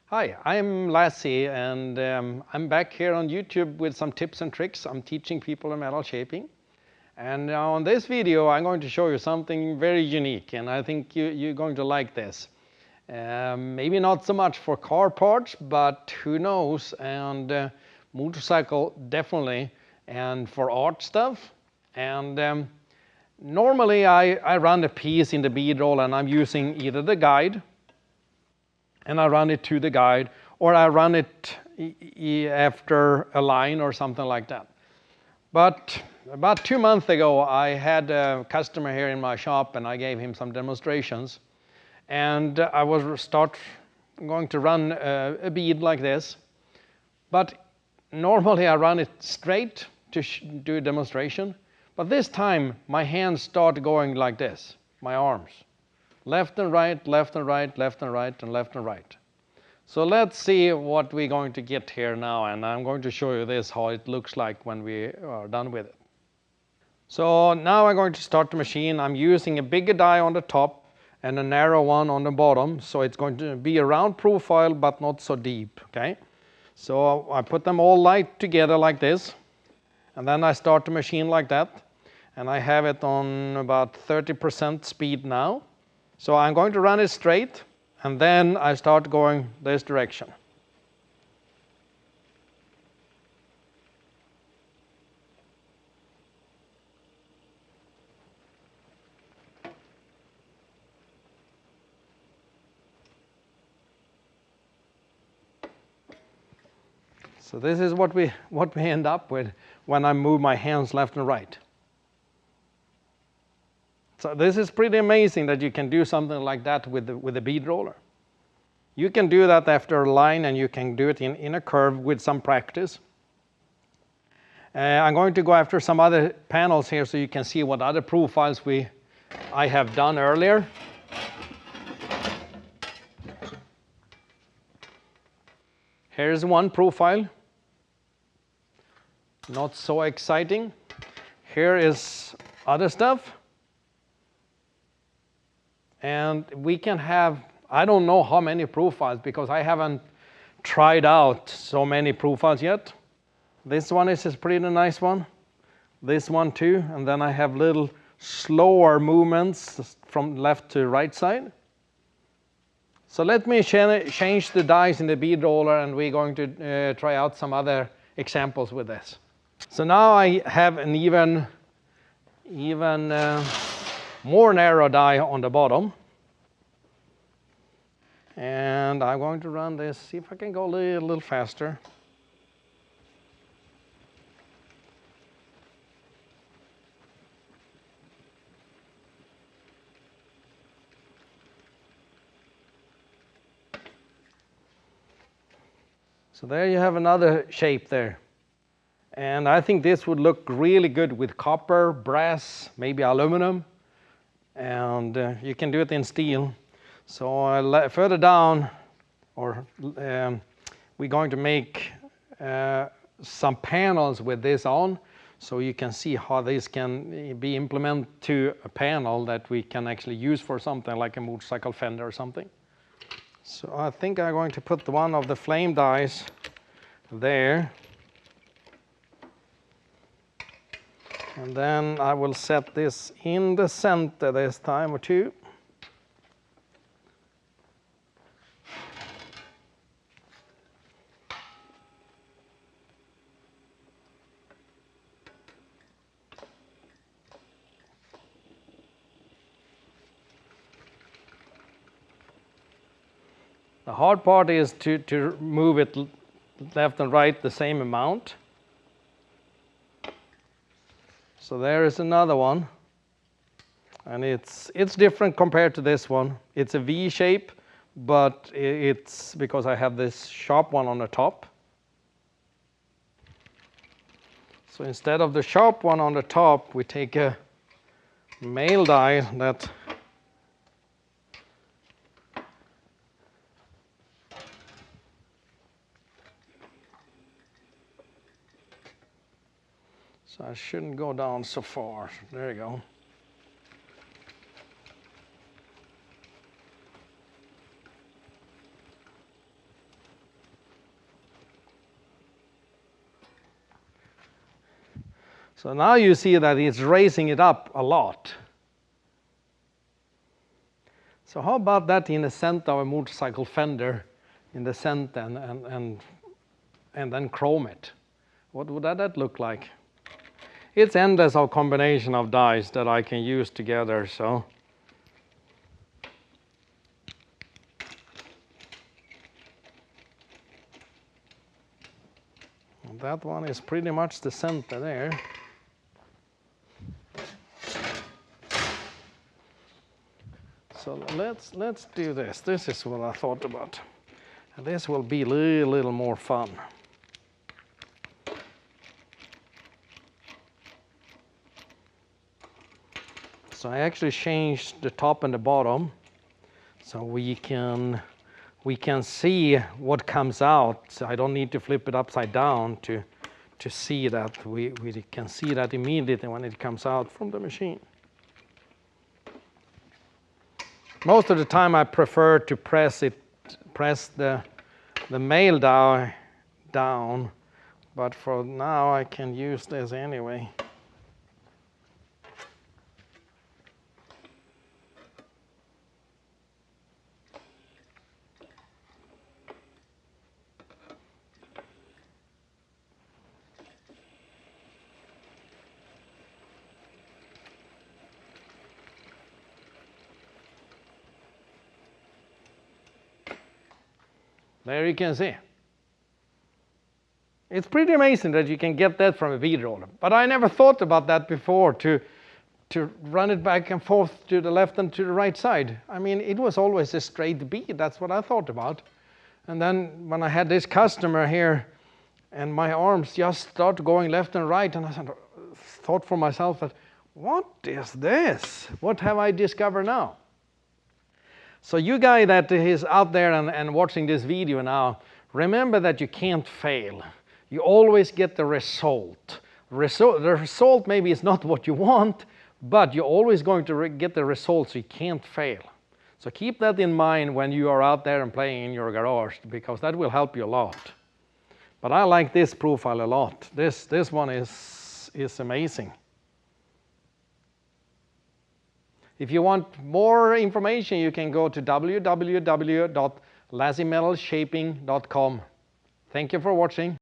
Hi, I'm Lazze, and I'm back here on YouTube with some tips and tricks. I'm teaching people metal shaping. And on this video, I'm going to show you something very unique, and I think you're going to like this. Maybe not so much for car parts, but who knows, and motorcycle definitely, and for art stuff. And normally I run a piece in the bead roll, and I'm using either the guide, and I run it to the guide, or I run it after a line or something like that. But about 2 months ago, I had a customer here in my shop, and I gave him some demonstrations. And I was going to run a bead like this. But normally I run it straight to do a demonstration. But this time, my hands start going like this, my arms. Left and right, left and right, left and right, and left and right. So let's see what we're going to get here now, and I'm going to show you this, how it looks like when we are done with it. So now I'm going to start the machine. I'm using a bigger die on the top and a narrow one on the bottom, so it's going to be a round profile but not so deep, okay? So I put them all light together like this, and then I start the machine like that, and I have it on about 30% speed now. So I'm going to run it straight, and then I start going this direction. So this is what we end up with when I move my hands left and right. So this is pretty amazing that you can do something like that with the bead roller. You can do that after a line, and you can do it in a curve with some practice. I'm going to go after some other panels here so you can see what other profiles I have done earlier. Here's one profile. Not so exciting. Here is other stuff. And we can have, I don't know how many profiles, because I haven't tried out so many profiles yet. This one is a pretty nice one. This one too. And then I have little slower movements from left to right side. So let me change the dies in the bead roller, and we're going to try out some other examples with this. So now I have an even more narrow die on the bottom. And I'm going to run this, see if I can go a little faster. So there you have another shape there. And I think this would look really good with copper, brass, maybe aluminum. And you can do it in steel. So further down, we're going to make some panels with this on, so you can see how this can be implemented to a panel that we can actually use for something like a motorcycle fender or something. So I think I'm going to put one of the flame dies there. And then I will set this in the center this time or two. The hard part is to move it left and right the same amount. So there is another one, and it's different compared to this one. It's a V shape, but it's because I have this sharp one on the top. So instead of the sharp one on the top, we take a male die that so I shouldn't go down so far. There you go. So now you see that it's raising it up a lot. So how about that in the center of a motorcycle fender, in the center, and then chrome it? What would that look like? It's endless of combination of dies that I can use together. So that one is pretty much the center there. So let's do this. This is what I thought about. And this will be a little more fun. So I actually changed the top and the bottom so we can see what comes out. So I don't need to flip it upside down to see that. We can see that immediately when it comes out from the machine. Most of the time I prefer to press the male die down, but for now I can use this anyway. There you can see. It's pretty amazing that you can get that from a bead roller. But I never thought about that before, to run it back and forth to the left and to the right side. I mean, it was always a straight bead. That's what I thought about. And then when I had this customer here, and my arms just start going left and right, and I thought for myself that, what is this? What have I discovered now? So you guy that is out there and watching this video now, remember that you can't fail. You always get the result. The result maybe is not what you want, but you're always going to get the result, so you can't fail. So keep that in mind when you are out there and playing in your garage, because that will help you a lot. But I like this profile a lot. This one is amazing. If you want more information, you can go to www.lazzemetalshaping.com. Thank you for watching.